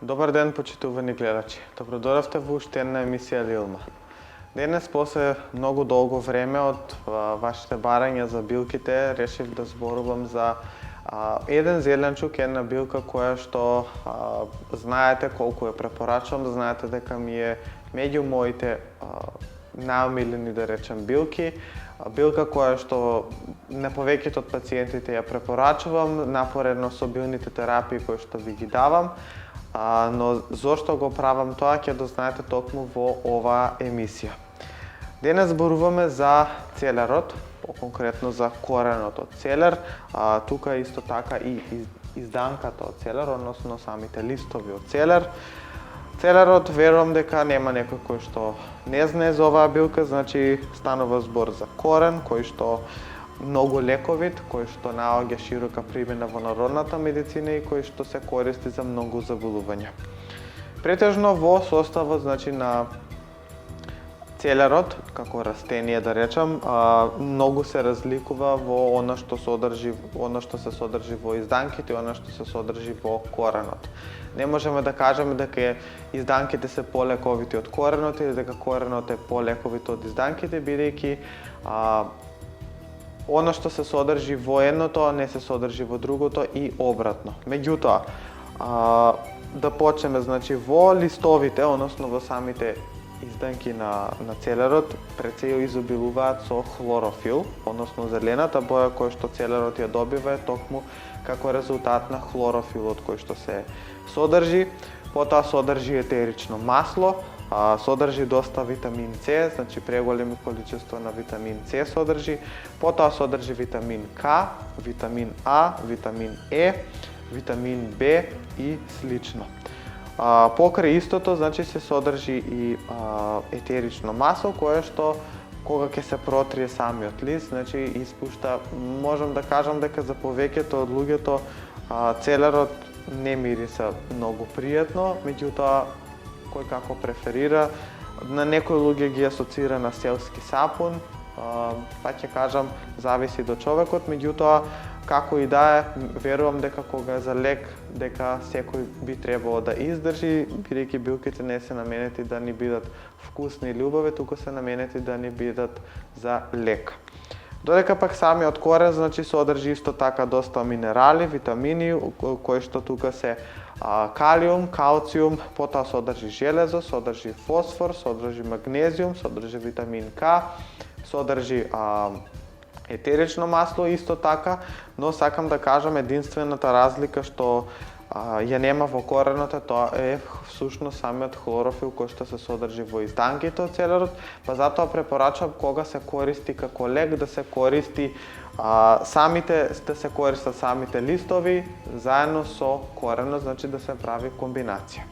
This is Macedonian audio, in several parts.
Добар ден, почитувани гледачи. Добродојавте во уште една емисија Лилма. Денес, после многу долго време од вашите барања за билките, решив да зборувам за еден зеленчук, една билка која што знаете колку ја препорачувам, знаете дека ми е меѓу моите најомилени, да речем, билки. Билка која што на повеќето од пациентите ја препорачувам, напоредно со билните терапии кои што ви ги давам. Но зошто го правам тоа ќе дознаете токму во оваа емисија. Денес зборуваме за целерот, конкретно за коренот од целер. Тука исто така и изданката од целер, односно самите листови од целер. Целерот верувам дека нема некој кој што не знае за оваа билка, значи станува збор за корен кој што многу лековит, кој што наоѓа широка примена во народната медицина и кој што се користи за многу заболувања. Претежно во составот, значи, на целерот, како растение да речам, многу се разликува во она што се содржи во изданките и она што се содржи во коренот. Не можеме да кажеме дека изданките се полековити од коренот или дека коренот е полековит од изданките, бидејќи оно што се содржи во едното не се содржи во другото и обратно. Меѓутоа, да почнеме, значи, во листовите, односно во самите изданки на целерот, пред се изобилуваат со хлорофил, односно зелената боја која што целерот ја добива е токму како резултат на хлорофилот кој што се содржи. Потоа содржи етерично масло, содржи доста витамин С, значи преголемо количество на витамин С содржи, потоа содржи витамин К, витамин А, витамин Е, витамин Б и слично. Покрај истото, значи, се содржи и етерично масло кое што кога ќе се протрие самиот лист, значи испушта, можам да кажам дека за повеќето од луѓето целерот не мириса многу пријатно, меѓутоа кој како преферира. На некои луѓе ги асоцира на селски сапун, па ќе кажам, зависи до човекот, меѓутоа како и да е, верувам дека кога е за лек, дека секој би требало да издржи, бидејќи билките не се наменети да ни бидат вкусни и љубави, туку се наменети да ни бидат за лек. Додека пак самиот корен, значи, содржи исто така доста минерали, витамини, кои што тука се калиум, калциум, потоа содржи железо, содржи фосфор, содржи магнезиум, содржи витамин К, содржи етерично масло исто така, но сакам да кажам единствената разлика што ја нема во коренот, тоа е всушност самиот хлорофил кој што се содржи во изданките од целерот, па затоа препорачувам кога се користи како лек да се користи користат самите листови заедно со коренот, значи да се прави комбинација.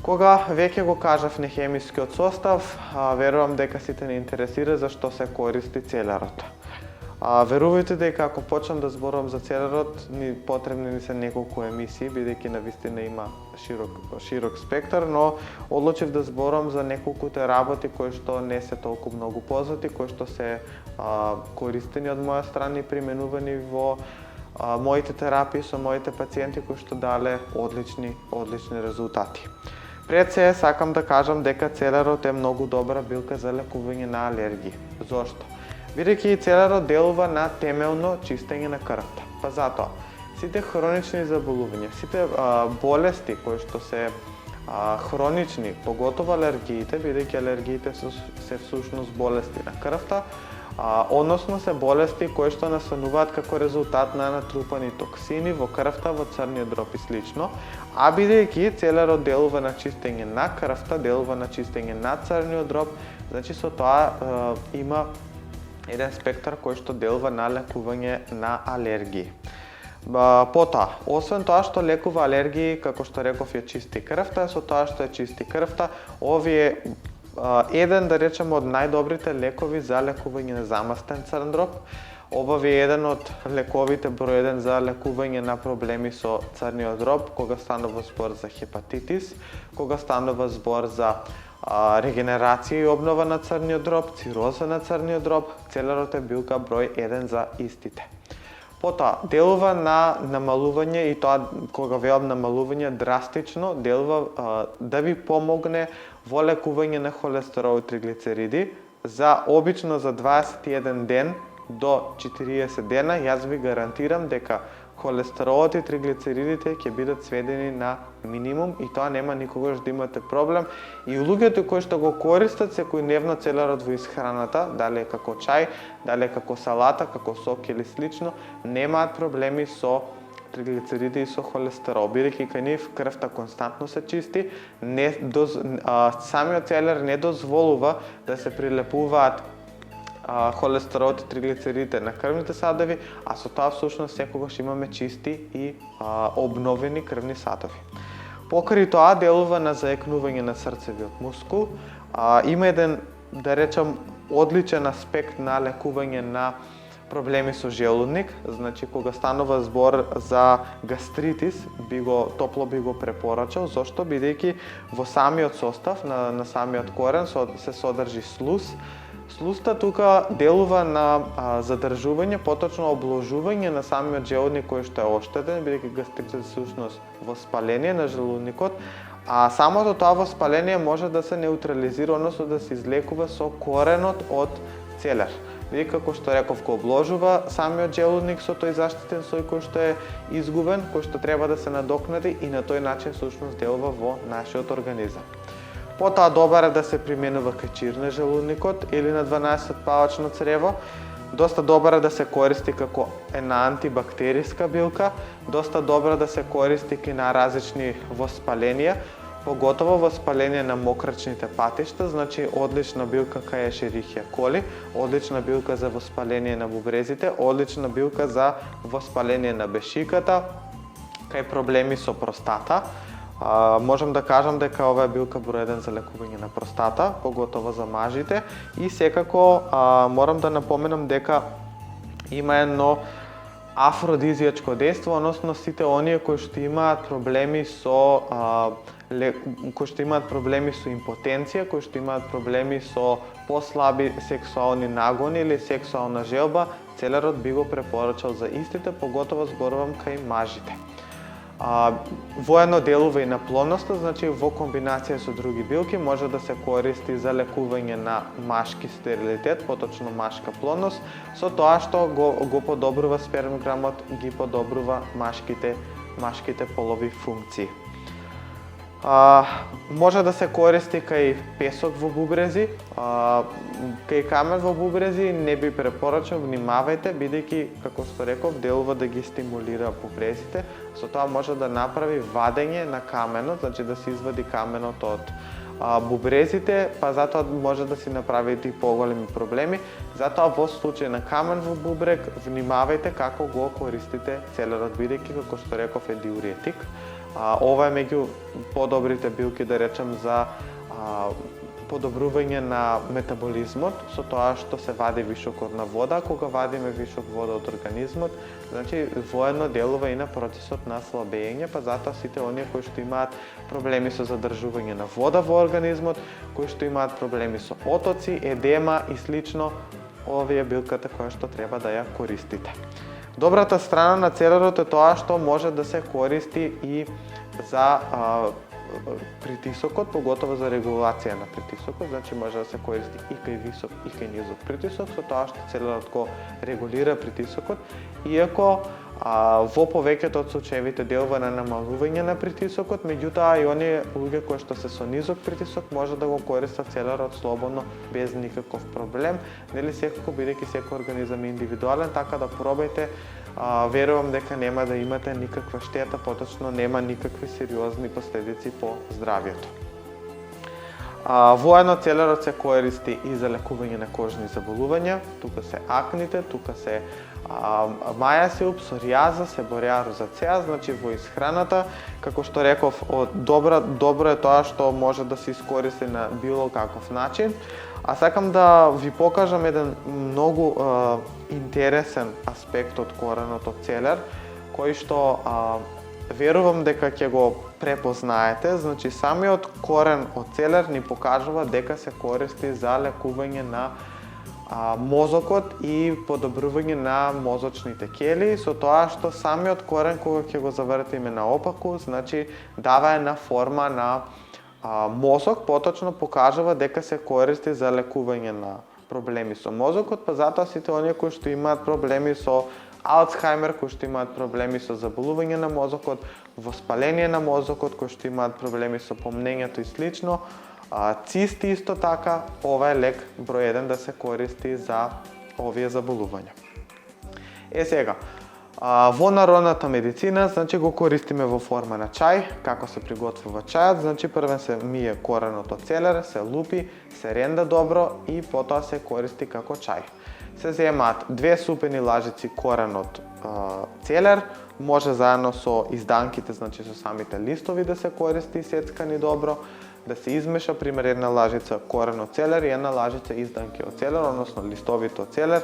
Кога веќе го кажав на хемискиот состав, верувам дека сите не интересира за што се користи целерот. Верувајте дека ако почнам да зборувам за целерот, потребни ни се неколку емисии, бидејќи навистина има широк спектар, но одлучив да зборувам за неколкуте работи кои што не се толку многу познати, кои што се користени од моја страна и применувани во моите терапии со моите пациенти кои што дале одлични резултати. Пред се сакам да кажам дека целерот е многу добра билка за лекување на алергии. Зошто? Бидејќи целерот делува на темелно чистење на крвта. Па затоа, сите хронични заболувања, сите болести кои што се хронични, поготово алергиите, бидејќи алергиите се всушност болести на крвта, односно се болести кои што настануваат како резултат на натрупани токсини во крвта, во црниот дроб и слично, а бидејќи целерот делува на чистење на крвта, делува на чистење на црниот дроб, значи со тоа има еден спектар кој што делува на лекување на алергии. Потоа, освен тоа што лекува алергии, како што реков, ја чисти крвта, со тоа што ја чисти крвта, овие еден, да речеме, од најдобрите лекови за лекување на замастен црн дроб. Ова е еден од лековите број 1 за лекување на проблеми со црниот дроб, кога станува збор за хепатитис, кога станува збор за регенерација и обнова на црниот дроб, цироза на црниот дроб, целерот е билка број 1 за истите. Потоа, делува на намалување, и тоа кога велам намалување драстично, делува да ви помогне во лекување на холестерол и триглицериди. Обично за 21 ден до 40 дена, јас ви гарантирам дека холестеролот и триглицеридите ќе бидат сведени на минимум и тоа нема никогаш да имате проблем. И луѓето кои што го користат секојдневно целерот во исхраната, дали е како чај, дали е како салата, како сок или слично, немаат проблеми со триглицериди и со холестерол, бидејќи кај нив крвта константно се чисти, самиот целер не дозволува да се прилепуваат холестеролот и триглицеридите на крвните садови, а со тоа всушност секогаш имаме чисти и обновени крвни садови. Покрај тоа делува на заекнување на срцевиот мускул. Има еден, да речам, одличен аспект на лекување на проблеми со желудник, значи кога станува збор за гастритис, топло би го препорачал. Зошто? Бидејќи во самиот состав на самиот корен се содржи слуз. Слузта тука делува на задржување, поточно обложување на самиот желудник кој што е оштетен, бидејќи гастритис е всушност воспаление на желудникот, а самото тоа воспаление може да се неутрализира, односно да се излекува со коренот од целер. Бидејќи, како што реков, го обложува самиот желудник со тој заштитен слој кој што е изгубен, кој што треба да се надокнади и на тој начин всушност делува во нашиот организам. Потоа добар е да се применува кај на желудникот или на 12-палачно црево. Доста добар е да се користи како една антибактериска билка, доста добра да се користи кај на различни воспаленија, поготово воспаление на мокрачните патишта, значи одлична билка кај Ешерихија коли, одлична билка за воспаление на бубрезите, одлична билка за воспаление на бешиката, кај проблеми со простата. Можам да кажам дека ова е билка број 1 за лекување на простата, поготово за мажите, и секако морам да напоменам дека има едно афродизијачко дејство, односно сите оние кои што имаат проблеми со импотенција, кои што имаат проблеми со послаби сексуални нагони или сексуална желба, целерот би го препорачал за истите, поготово зборувам кај мажите. Воедно делува и на плодноста, значи во комбинација со други билки може да се користи за лекување на машки стерилитет, поточно машка плодност, со тоа што го подобрува спермограмот, ги подобрува машките полови функции. Може да се користи кај песок во бубрези, кај камен во бубрези не би препорачал, внимавајте, бидејќи, како што реков, делува да ги стимулира бубрезите, со тоа може да направи вадење на каменот, значи да се извади каменот од бубрезите, па затоа може да си направите и поголеми проблеми. Затоа во случај на камен во бубрек, внимавајте како го користите целерот, бидејќи, како што реков, е диуретик. Ова е меѓу подобрите билки, да речем, за подобрување на метаболизмот, со тоа што се вади вишокот на вода. Кога вадиме вишок вода од организмот, значи воедно делува и на процесот на слабење, па затоа сите оние кои што имаат проблеми со задржување на вода во организмот, кои што имаат проблеми со отоци, едема и слично, овие билката која што треба да ја користите. Добрата страна на целерот е тоа што може да се користи и за притисокот, поготово за регулација на притисокот, значи може да се користи и кај висок и кај низок притисок, со тоа што целерот го регулира притисокот, иако во повеќето од случаевите делува на намалување на притисокот, меѓутоа и оние луѓе кои што се со низок притисок може да го користат целерот слободно без никаков проблем, нели, секако бидејќи секој организам е индивидуален, така да пробајте. Верувам дека нема да имате никаква штета, поточно нема никакви сериозни последици по здравието. Воедно целерот се користи и за лекување на кожни заболувања, тука се акните, тука се мајасил, псориаза, себореа розацеа, значи во исхраната, како што реков, добро е тоа што може да се искористи на било каков начин. А сакам да ви покажам еден многу интересен аспект од коренот од целер, кој што верувам дека ќе го препознаете. Значи, самиот корен од целер ни покажува дека се користи за лекување на мозокот и подобрување на мозочните ќелии, со тоа што самиот корен кога ќе го завртиме наопаку, значи дава една форма на мозок, поточно покажува дека се користи за лекување на проблеми со мозокот, па затоа сите оние кои што имаат проблеми со Алцхаймер, кои што имаат проблеми со заболување на мозокот, воспаление на мозокот, кои што имаат проблеми со помнењето и слично, цисти исто така, ова е лек број 1 да се користи за овие заболувања. Сега, во народната медицина, значи го користиме во форма на чај. Како се приготвува чајот? Значи првен се мие коренот од целер, се лупи, се ренда добро и потоа се користи како чај. Се земаат 2 супени лажици корен од целер, може заедно со изданките, значи со самите листови да се користи сецкани добро, да се измеша, пример, една лажица корен од целер и една лажица изданки од целер, односно листовите од целер,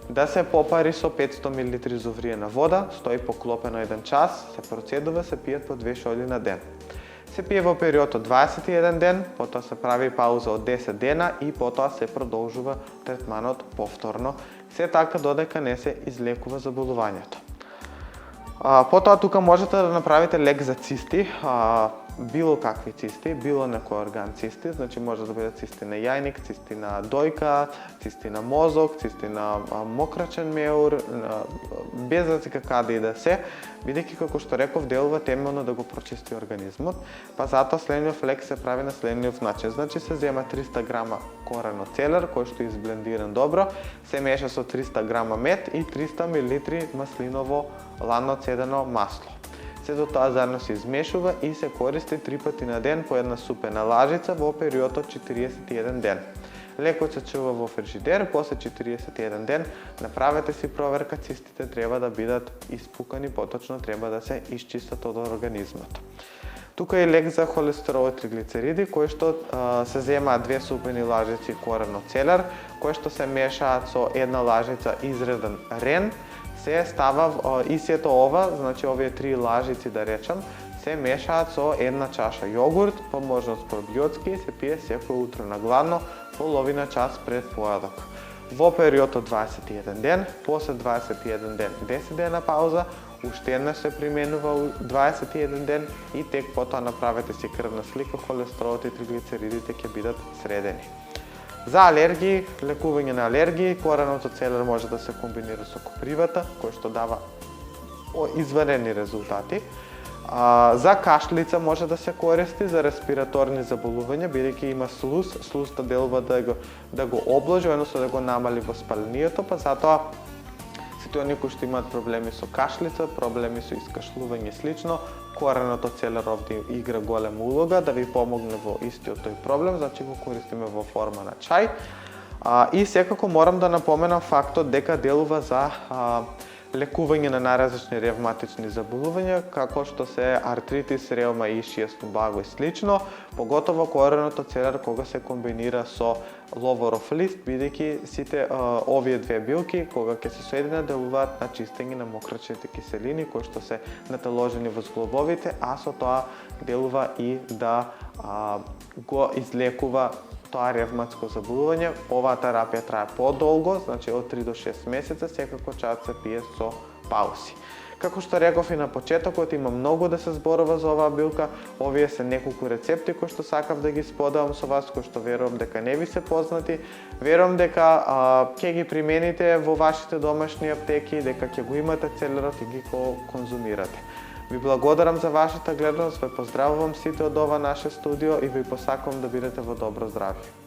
да се попари со 500 мл зовриена вода, стои поклопено 1 час, се процедува, се пијат по 2 шоли на ден. Се пие во период од 21 ден, потоа се прави пауза од 10 дена и потоа се продолжува третманот повторно, се така додека не се излекува заболувањето. Потоа тука можете да направите лек за цисти, било какви цисти, било некој орган цисти, значи може да бидат цисти на јајник, цисти на дојка, цисти на мозок, цисти на мокрачен меур, без разлика каде и да се, бидејќи како што реков делува темелно да го прочисти организмот, па затоа следниот лек се прави на следниот начин. Значи се зема 300 грама корен од целер кој што е изблендиран добро, се меша со 300 грама мед и 300 мл маслиново ладно цедено масло. Сето тоа заедно се измешува и се користи 3 пати на ден по една супена лажица во период од 41 ден. Лекот се чува во фрижидер, после 41 ден направете си проверка, цистите треба да бидат испукани, поточно треба да се исчистат од организмот. Тука е лек за холестерол и триглицериди, кои што се земаат 2 супени лажици корен од целер, кои што се мешаат со една лажица изреден рен, се става и сето ова, значи овие 3 лажици да речам, се мешаат со една чаша јогурт, по можност пробиотски и се пие секој утро на гладно, половина час пред појадок. Во период од 21 ден, после 21 ден 10 дена пауза, уште еднаш се применува 21 ден и тек потоа направете си крвна слика, холестеролот и триглицеридите ќе бидат средени. За алергии, лекување на алергии, коренот од целер може да се комбинира со копривата, кој што дава изварени резултати. За кашлица може да се користи за респираторни заболувања, бидејќи има слуз, слузта делува да го облажи, односно да го намали воспалението, па затоа сите оние кои што имаат проблеми со кашлица, проблеми со искашлување и слично, коренот од целер овде игра голема улога да ви помогне во истиот тој проблем, значи го користиме во форма на чај. И секако морам да напоменам фактот дека делува за лекување на најразлични ревматични заболувања, како што се артритис, реума, ишија, стомбаго и слично, поготово коренот од целер кога се комбинира со ловоров лист, бидејќи сите овие две билки, кога ќе се соединат, делуваат на чистење на мокрачните киселини, кои што се наталожени во зглобовите, а со тоа делува и да го излекува тоа ревматско заболување. Оваа терапија трае подолго, значи од 3 до 6 месеца, секако чајот се пие со паузи. Како што реков и на почетокот, има многу да се зборува за оваа билка. Овие се неколку рецепти кои што сакав да ги споделам со вас, кои што верувам дека не ви се познати. Верувам дека ќе ги примените во вашите домашни аптеки, дека ќе го имате целерот и ги конзумирате. Ви благодарам за вашата гледаност, ве поздравувам сите од ова наше студио и ви посакувам да бидете во добро здравје.